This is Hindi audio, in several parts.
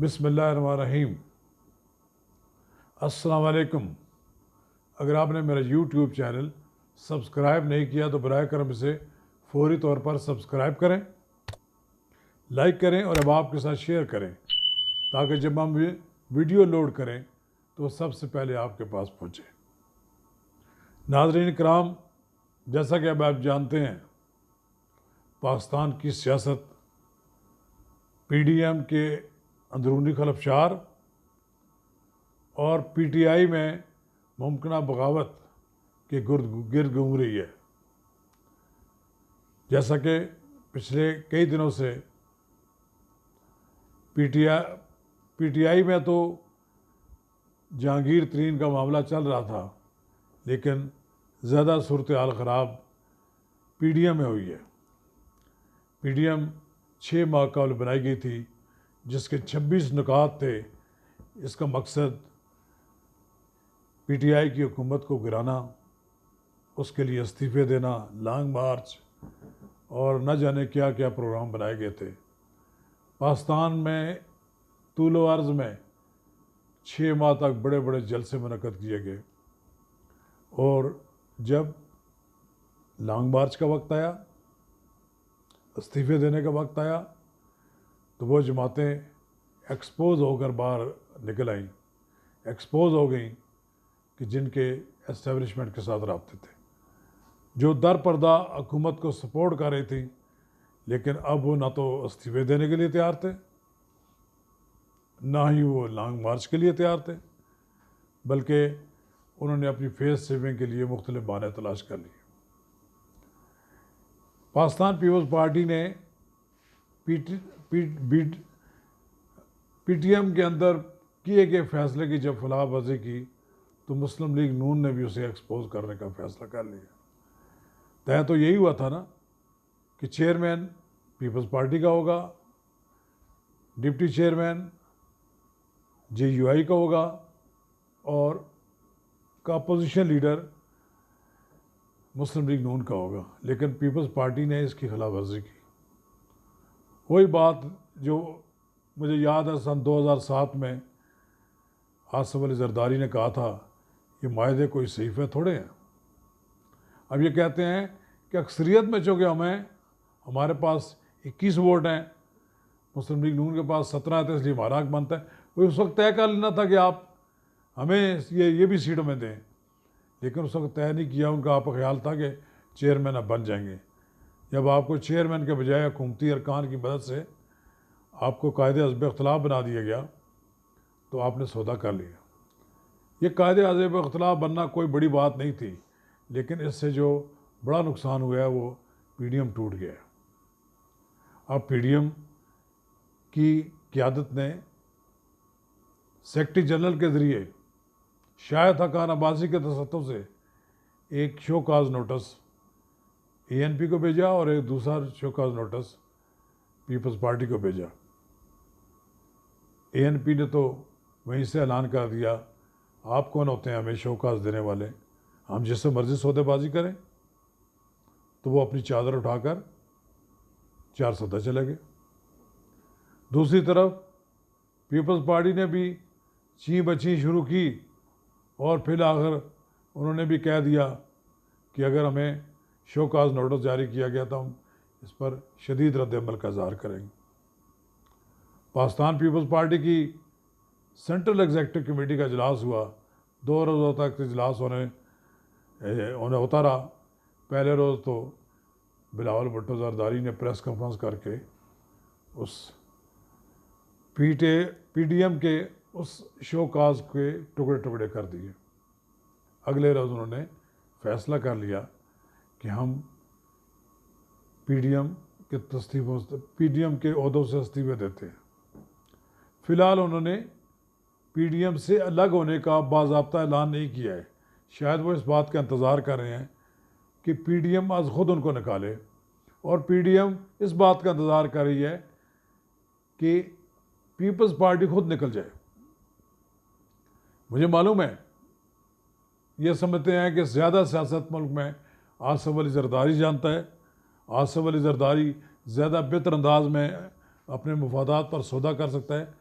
बिस्मिल्लाहिर्रहमानिर्रहीम। अस्सलाम वालेकुम। अगर आपने मेरा यूट्यूब चैनल सब्सक्राइब नहीं किया तो बराए करम इसे फौरी तौर पर सब्सक्राइब करें, लाइक करें और अब आपके साथ शेयर करें ताकि जब हम वीडियो लोड करें तो सबसे पहले आपके पास पहुँचे। नाज़रीन कराम, जैसा कि अब आप जानते हैं, पाकिस्तान की सियासत PDM के अंदरूनी खलफशार और PTI में मुमकिन बगावत के गिर्द घूम रही है। जैसा कि पिछले कई दिनों से PTI में तो जहांगीर तरीन का मामला चल रहा था, लेकिन ज़्यादा सूरत हाल ख़राब PDM में हुई है। PDM 6 माह कबल बनाई गई थी, जिसके 26 नुकात थे। इसका मकसद PTI की हुकूमत को गिराना, उसके लिए इस्तीफ़े देना, लॉन्ग मार्च और न जाने क्या क्या प्रोग्राम बनाए गए थे। पाकिस्तान में तूलो अर्ज़ में 6 माह तक बड़े बड़े जलसे मुनक़्क़द किए गए और जब लॉन्ग मार्च का वक्त आया, इस्तीफ़े देने का वक्त आया, तो वो जमातें एक्सपोज होकर बाहर निकल आईं, एक्सपोज हो गई कि जिनके एस्टेब्लिशमेंट के साथ राब्ते थे, जो दर पर्दा हुकूमत को सपोर्ट कर रही थी, लेकिन अब वो ना तो इस्तीफ़े देने के लिए तैयार थे, ना ही वो लॉन्ग मार्च के लिए तैयार थे, बल्कि उन्होंने अपनी फेस सेविंग के लिए मुख्तलिफ बहाने तलाश कर लिए। पाकिस्तान पीपल्स पार्टी ने PTM के अंदर किए गए फैसले की जब खिलाफवर्जी की तो मुस्लिम लीग नून ने भी उसे एक्सपोज करने का फैसला कर लिया। तय तो यही हुआ था ना कि चेयरमैन पीपल्स पार्टी का होगा, डिप्टी चेयरमैन JUI का होगा और का अपोजिशन लीडर मुस्लिम लीग नून का होगा। लेकिन पीपल्स पार्टी ने इसकी खिलाफवर्जी की। वही बात जो मुझे याद है, सन 2007 में आसिफ अली जरदारी ने कहा था, ये मायदे कोई सहीफ़े थोड़े हैं। अब ये कहते हैं कि अक्सरियत में चूँकि हमारे पास 21 वोट हैं, मुस्लिम लीग नून के पास 17 है, तो इसलिए हमारा हक बनता है। वो उस वक्त तय कर लेना था कि आप हमें ये भी सीटों में दें, लेकिन उस वक्त तय नहीं किया। उनका आपका ख्याल था कि चेयरमैन अब बन जाएंगे। जब आपको चेयरमैन के बजाय हुकूमती अरकान की मदद से आपको कायदे हज़ब इख्तिलाफ बना दिया गया, तो आपने सौदा कर लिया। ये कायदे हज़ब इख्तिलाफ बनना कोई बड़ी बात नहीं थी, लेकिन इससे जो बड़ा नुकसान हुआ है वो PDM टूट गया। अब PDM की क़यादत ने सेक्रेटरी जनरल के ज़रिए शायद हकान अब्बासी के तसत्तुफ़ से एक शोकाज नोटिस ANP को भेजा और एक दूसरा शोकाज नोटिस पीपल्स पार्टी को भेजा। ANP ने तो वहीं से ऐलान कर दिया, आप कौन होते हैं हमें शोकाज देने वाले, हम जिससे मर्जी सौदेबाजी करें। तो वो अपनी चादर उठाकर 4 सदा चले गए। दूसरी तरफ पीपल्स पार्टी ने भी ची बची शुरू की और फिर आखिर उन्होंने भी कह दिया कि अगर हमें शोकाज नोटिस जारी किया गया तो हम इस पर शदीद रद्द-ए-अमल का इज़हार करेंगे। पाकिस्तान पीपल्स पार्टी की सेंट्रल एग्जीक्यूटिव कमेटी का इजलास हुआ। 2 रोज़ों तक इजलास होने होता रहा। पहले रोज़ तो बिलावल भुट्टो जरदारी ने प्रेस कॉन्फ्रेंस करके उस PDM के उस शोकाज के टुकड़े टुकड़े कर दिए। अगले रोज़ उन्होंने फैसला कर लिया कि हम PDM के ओहदों से इस्तीफ़े देते हैं। फ़िलहाल उन्होंने PDM से अलग होने का बाज़ाब्ता ऐलान नहीं किया है। शायद वो इस बात का इंतज़ार कर रहे हैं कि PDM आज ख़ुद उनको निकाले, और PDM इस बात का इंतज़ार कर रही है कि पीपल्स पार्टी खुद निकल जाए। मुझे मालूम है, ये समझते हैं कि ज़्यादा सियासत मुल्क में आसिफ अली जरदारी जानता है। आसिफ अली जरदारी ज़्यादा बेहतर अंदाज में अपने मफादात पर सौदा कर सकता है,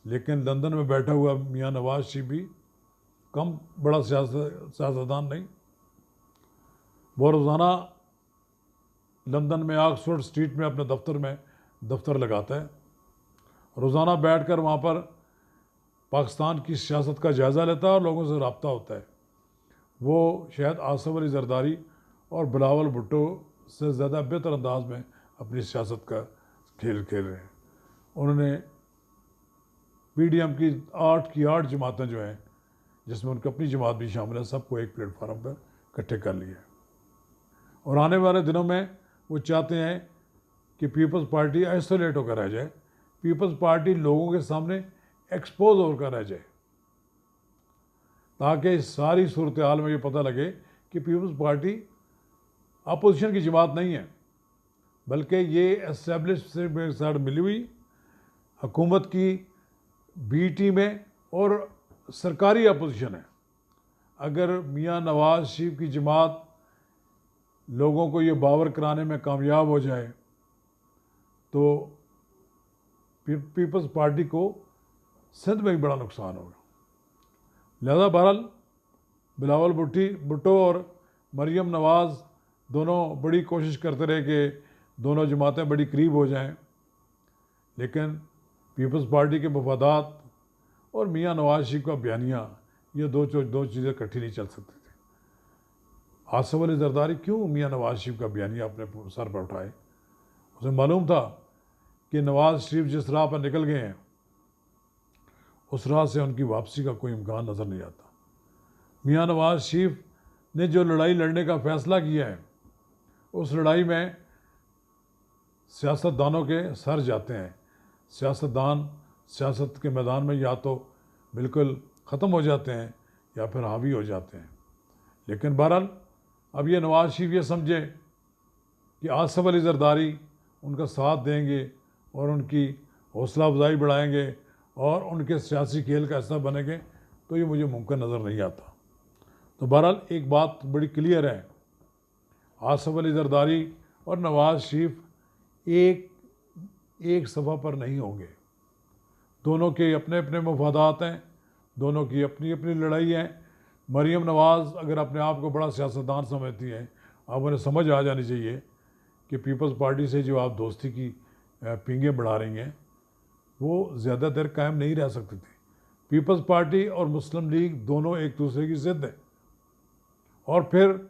लेकिन लंदन में बैठा हुआ मियाँ नवाज शरीफ भी कम बड़ा सियासतदान नहीं। वो रोज़ाना लंदन में ऑक्सफोर्ड स्ट्रीट में अपने दफ्तर लगाता है, रोज़ाना बैठकर वहाँ पर पाकिस्तान की सियासत का जायज़ा लेता है और लोगों से रब्ता होता है। वो शायद आसिफ अली जरदारी और बिलावल भुट्टो से ज़्यादा बेहतर अंदाज में अपनी सियासत का खेल खेल रहे हैं। उन्होंने PDM की 8 जमातें जो हैं, जिसमें उनकी अपनी जमात भी शामिल है, सबको एक प्लेटफार्म पर इकट्ठे कर लिया है। और आने वाले दिनों में वो चाहते हैं कि पीपल्स पार्टी आइसोलेट होकर रह जाए, पीपल्स पार्टी लोगों के सामने एक्सपोज होकर रह जाए, ताकि सारी सूरत हाल में ये पता लगे कि पीपल्स पार्टी अपोजिशन की जमात नहीं है, बल्कि ये एस्टेब्लिश से साथ मिली हुई हुकूमत की बी टीम है और सरकारी अपोजिशन है। अगर मियाँ नवाज शरीफ की जमात लोगों को ये बावर कराने में कामयाब हो जाए तो पीपल्स पार्टी को सिंध में भी बड़ा नुकसान होगा। लिहाजा बहरहाल बिलावल भुट्टो और मरियम नवाज़ दोनों बड़ी कोशिश करते रहे कि दोनों जमातें बड़ी करीब हो जाएं, लेकिन पीपल्स पार्टी के मफादात और मियाँ नवाज शरीफ का बयानिया, ये दो चीज़ें इकट्ठी नहीं चल सकती थी। आसिफ अली जरदारी क्यों मियाँ नवाज शरीफ का बयानिया अपने सर पर उठाए? उसे मालूम था कि नवाज शरीफ जिस राह पर निकल गए हैं उस राह से उनकी वापसी का कोई इम्कान नज़र नहीं आता। मियाँ नवाज शरीफ ने जो लड़ाई लड़ने का फ़ैसला किया है, उस लड़ाई में सियासतदानों के सर जाते हैं। सियासतदान सियासत के मैदान में या तो बिल्कुल ख़त्म हो जाते हैं या फिर हावी हो जाते हैं। लेकिन बहरहाल अब ये नवाज शरीफ ये समझे कि आसिफ अली जरदारी उनका साथ देंगे और उनकी हौसला अफजाई बढ़ाएंगे और उनके सियासी खेल का हिस्सा बनेंगे, तो ये मुझे मुमकिन नज़र नहीं आता। तो बहरहाल एक बात बड़ी क्लियर है, आसिफ अली जरदारी और नवाज शरीफ एक सफ़ा पर नहीं होंगे। दोनों के अपने अपने मफादात हैं, दोनों की अपनी अपनी लड़ाई है। मरियम नवाज़ अगर अपने आप को बड़ा सियासतदान समझती हैं, अब उन्हें समझ आ जानी चाहिए कि पीपल्स पार्टी से जो आप दोस्ती की पींगें बढ़ा रही हैं वो ज़्यादा देर कायम नहीं रह सकती थी। पीपल्स पार्टी और मुस्लिम लीग दोनों एक दूसरे की ज़िद है। और फिर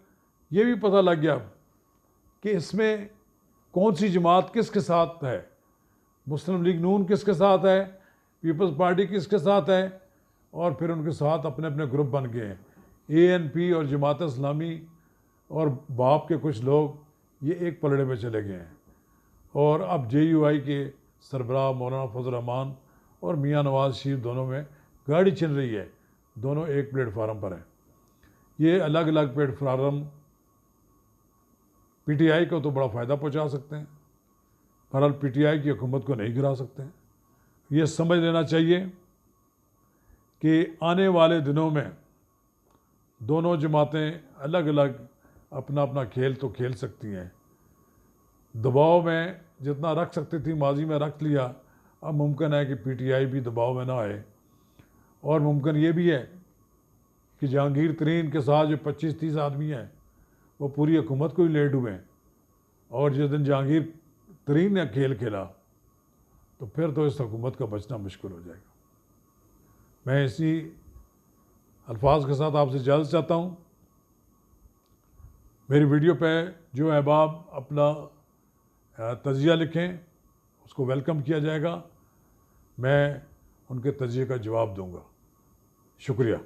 ये भी पता लग गया कि इसमें कौन सी जमात किसके साथ है। मुस्लिम लीग नून किसके साथ है, पीपल्स पार्टी किसके साथ है, और फिर उनके साथ अपने अपने ग्रुप बन गए हैं। ANP और जमात इस्लामी और बाप के कुछ लोग ये एक पलड़े में चले गए हैं। और अब JUI के सरबराह मौलाना फजल रहमान और मियाँ नवाज शरीफ दोनों में गाड़ी चल रही है, दोनों एक प्लेटफार्म पर हैं। ये अलग अलग प्लेटफार्म PTI को तो बड़ा फ़ायदा पहुंचा सकते हैं, बहरहाल PTI की हुकूमत को नहीं गिरा सकते हैं। ये समझ लेना चाहिए कि आने वाले दिनों में दोनों जमातें अलग अलग अपना अपना खेल तो खेल सकती हैं। दबाव में जितना रख सकती थी माजी में रख लिया, अब मुमकिन है कि PTI भी दबाव में ना आए। और मुमकिन ये भी है कि जहांगीर तरीन के साथ जो 25-30 आदमी हैं वो पूरी हुकूमत को ही ले डूबें, और जिस दिन जहांगीर तरीन ने खेल खेला तो फिर तो इस हुकूमत का बचना मुश्किल हो जाएगा। मैं इसी अल्फाज के साथ आपसे इजाज़त चाहता हूँ। मेरी वीडियो पे जो अहबाब अपना तजिया लिखें उसको वेलकम किया जाएगा, मैं उनके तजिए का जवाब दूंगा। शुक्रिया।